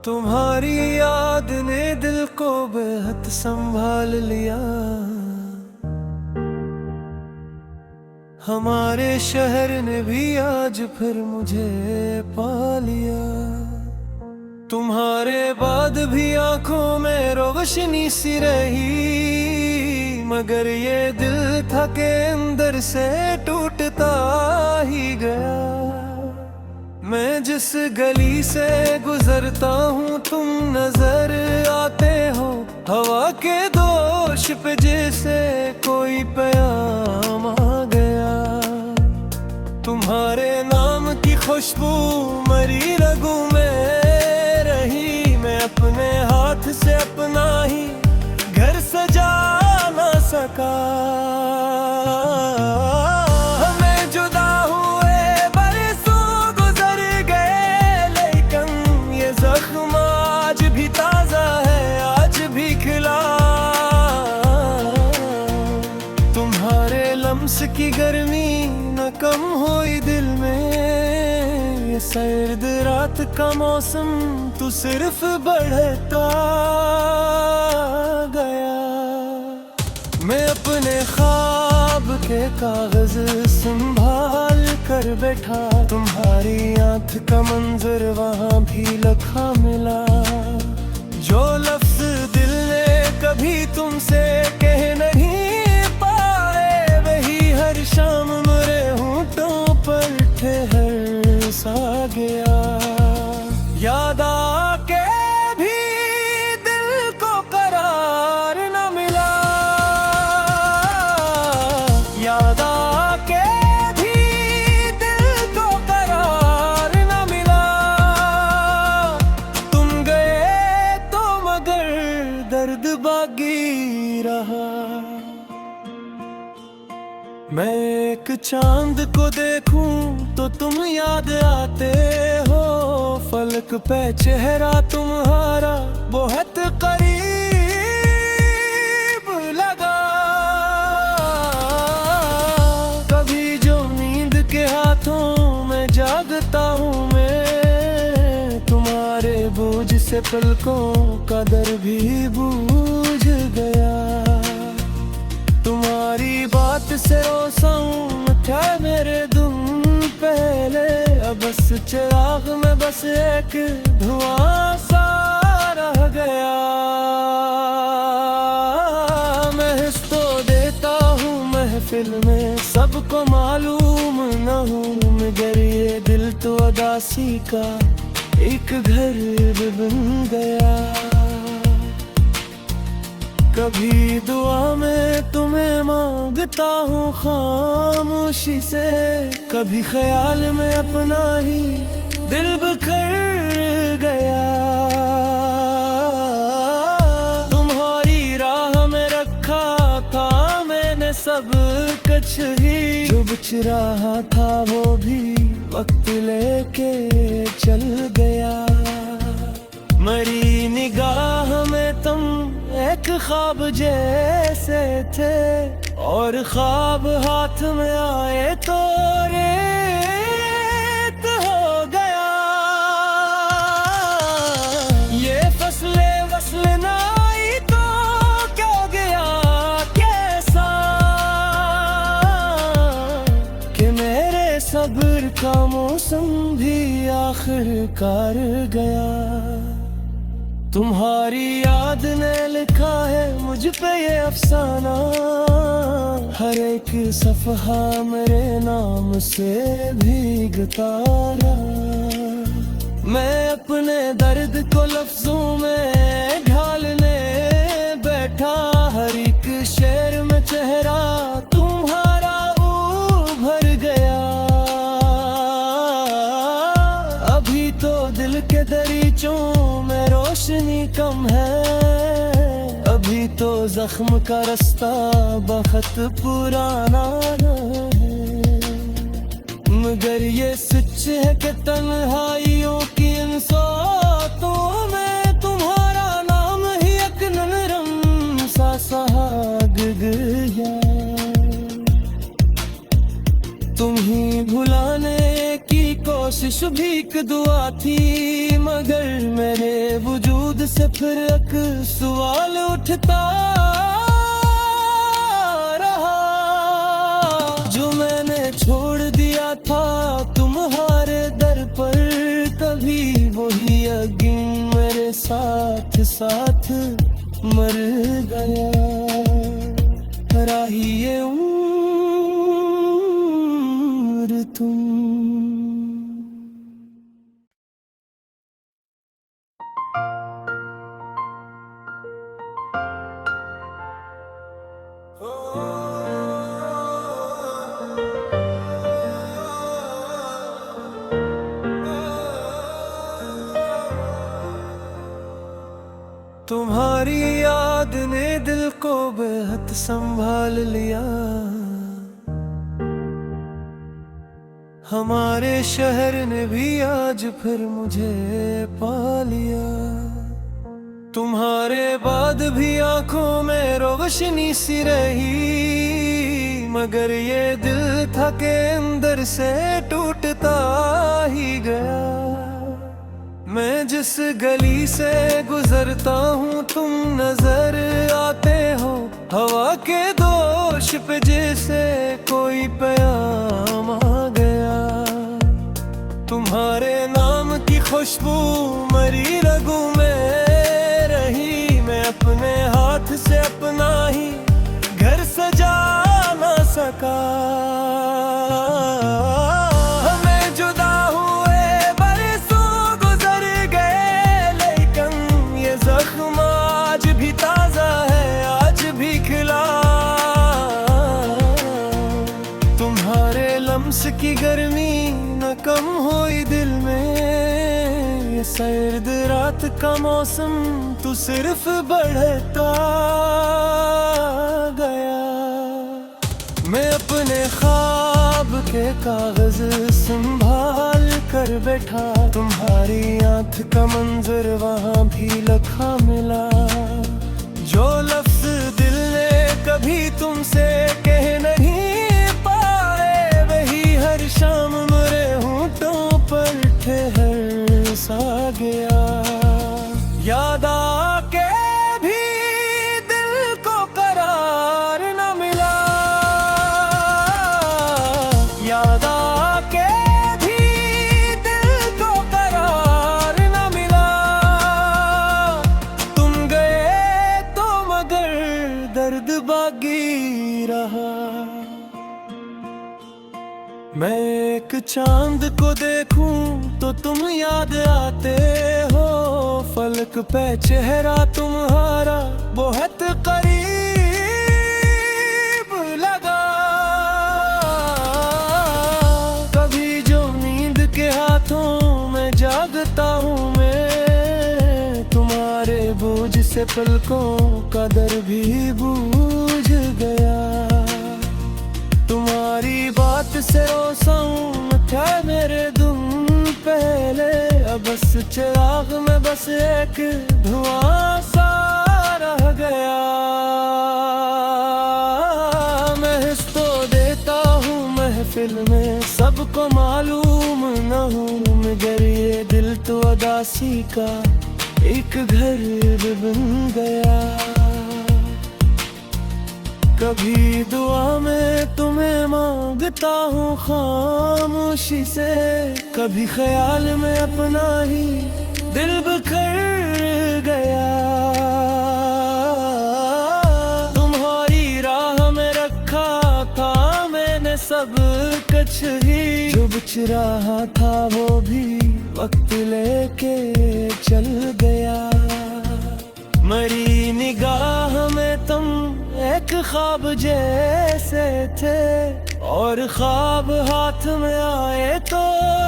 तुम्हारी याद ने दिल को बेहद संभाल लिया। हमारे शहर ने भी आज फिर मुझे पा लिया। तुम्हारे बाद भी आंखों में रोशनी सी रही, मगर ये दिल था के अंदर से टूटता ही गया। मैं जिस गली से गुजरता हूँ तुम नजर आते हो, हवा के दोष पे जैसे कोई प्याम आ गया। तुम्हारे नाम की खुशबू मरी रगों में रही, मैं अपने हाथ से अपना ही घर सजा ना सका। की गर्मी न कम हुई दिल में, ये सर्द रात का मौसम तू सिर्फ बढ़ता गया। मैं अपने ख्वाब के कागज संभाल कर बैठा, तुम्हारी आंख का मंजर वहां भी लिखा मिला। जो लफ्ज दिल ने कभी तुमसे कह नहीं शाम मेरे होंठों पर ठहर सा गया। याद आके भी दिल को करार न मिला, याद आके भी दिल को करार न मिला। तुम गए तो मगर दर्द बाकी रहा। मैं एक चांद को देखूं तो तुम याद आते हो, फलक पे चेहरा तुम्हारा बहुत करीब लगा। कभी जो नींद के हाथों में जागता हूँ मैं, तुम्हारे बोझ से पलकों का दर भी बूझ गया। तुम्हारी बात से रोशन था मेरे दुम पहले, अब बस चिराग में बस एक धुआं सा रह गया। मैं हिस्स तो देता हूँ महफिल में, सबको मालूम न हूँ मगर ये दिल तो उदासी का एक घर बन गया। कभी दुआ में तुम्हें मांगता हूँ खामोशी से, कभी ख्याल में अपना ही दिल बिखर गया। तुम्हारी राह में रखा था मैंने सब कुछ ही, जो बिछ रहा था वो भी वक्त लेके चल गया। मरी निगाह में तुम एक ख्वाब जैसे थे, और ख्वाब हाथ में आए तो रेत हो गया। ये फसले वसल न आई तो क्या गया कैसा, कि मेरे सब्र का मौसम भी आखिरकार गया। तुम्हारी याद ने लिखा है मुझ पे ये अफसाना, हर एक सफ़हा मेरे नाम से भीगता रहा। मैं अपने दर्द को लफ्जों में ढालने बैठा, हर एक शेर में चेहरा तुम्हारा उभर गया। अभी तो दिल के दरीचों में रोशनी कम है, अभी तो जख्म का रास्ता बहुत पुराना है। मगर ये सच है कि तन्हाइयों की इन सोतों में तुम्हारा नाम ही एक नरम सा सुहाग गया। तुम ही भुलाने की कोशिश कोशिश भी एक दुआ थी, मगर मेरे वजूद से फिर एक सवाल उठता रहा। जो मैंने छोड़ दिया था तुम्हारे दर पर, कभी वही यकीन मेरे साथ साथ मर गया। राही ये उम्र तुम। तुम्हारी याद ने दिल को बेहद संभाल लिया, हमारे शहर ने भी आज फिर मुझे पा लिया। तुम्हारे बाद भी आंखों में रोशनी सी रही, मगर ये दिल था के अंदर से टूटता ही गया। मैं जिस गली से गुजरता हूँ तुम नजर आते हो, हवा के दोष पे जैसे कोई प्याम आ गया। तुम्हारे नाम की खुशबू मरी रगों में रही, मैं अपने हाथ से अपना ही घर सजा ना सका। की गर्मी न कम हुई दिल में, ये सर्द रात का मौसम तू सिर्फ बढ़ता गया। मैं अपने ख्वाब के कागज संभाल कर बैठा, तुम्हारी आंख का मंजर वहां भी लिखा मिला। जो लफ्ज दिल ने कभी तुमसे कह नहीं हर शाम मेरे होंठों पर ठहर सा गया। याद आके भी दिल को करार न मिला, याद आके भी दिल को करार न मिला। तुम गए तो मगर दर्द बाकी रहा। मैं एक चांद को देखूं तो तुम याद आते हो, फलक पे चेहरा तुम्हारा बहुत करीब लगा। कभी जो नींद के हाथों में जागता हूँ मैं, तुम्हारे बोझ से पलकों का दर भी बूझ गया। तुम्हारी बात से रोशन था मेरे दुम पहले, अब बस चिराग में बस एक धुआं सा रह गया। मैं हिस्स तो देता हूँ महफिल में, सबको मालूम न हूँ, मगर ये दिल तो उदासी का एक घर बन गया। कभी दुआ में तुम्हें मांगता हूँ खामोशी से, कभी ख्याल में अपना ही दिल बिखर गया। तुम्हारी राह में रखा था मैंने सब कुछ ही, जो बच रहा था वो भी वक्त लेके चल गया। मरी निगाह में तुम एक ख्वाब जैसे थे, और ख्वाब हाथ में आए तो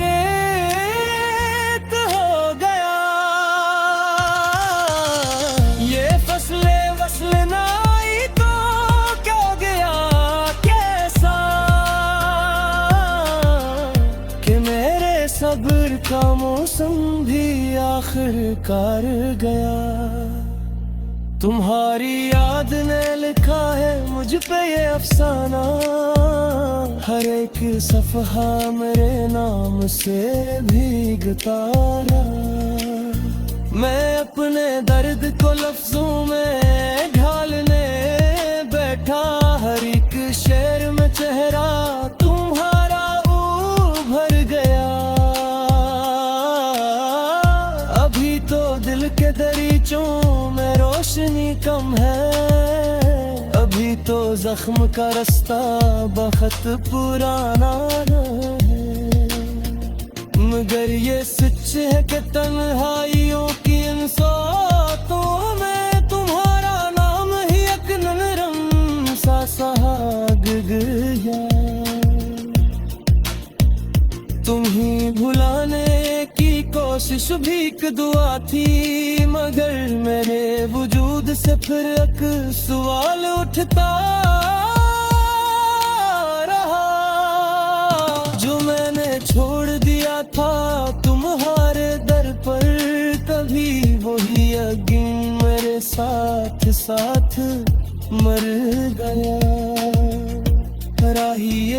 रेत हो गया। ये फसले वसल ना आई तो क्या गया कैसा, कि मेरे सब्र का मौसम भी आखिरकार गया। तुम्हारी याद ने लिखा है मुझ पे ये अफसाना, हर एक सफहा मेरे नाम से भीगता रहा। मैं अपने दर्द को लफ्जों में ढालने बैठा, हर एक शेर में चेहरा तुम्हारा उभर गया। अभी तो दिल के दरीचों में रोशनी कम है, अभी तो जख्म का रास्ता बहुत पुराना है। मगर ये सच है कि तन्हाइयों की इन सातों में तुम्हारा नाम ही एक नरम सा सुहाग गया। तुम ही भुलाने की कोशिश भी एक दुआ थी, मगर मेरे वजूद से फिर एक सवाल उठता रहा। जो मैंने छोड़ दिया था तुम्हारे दर पर, कभी वही यकीन मेरे साथ साथ मर गया। राही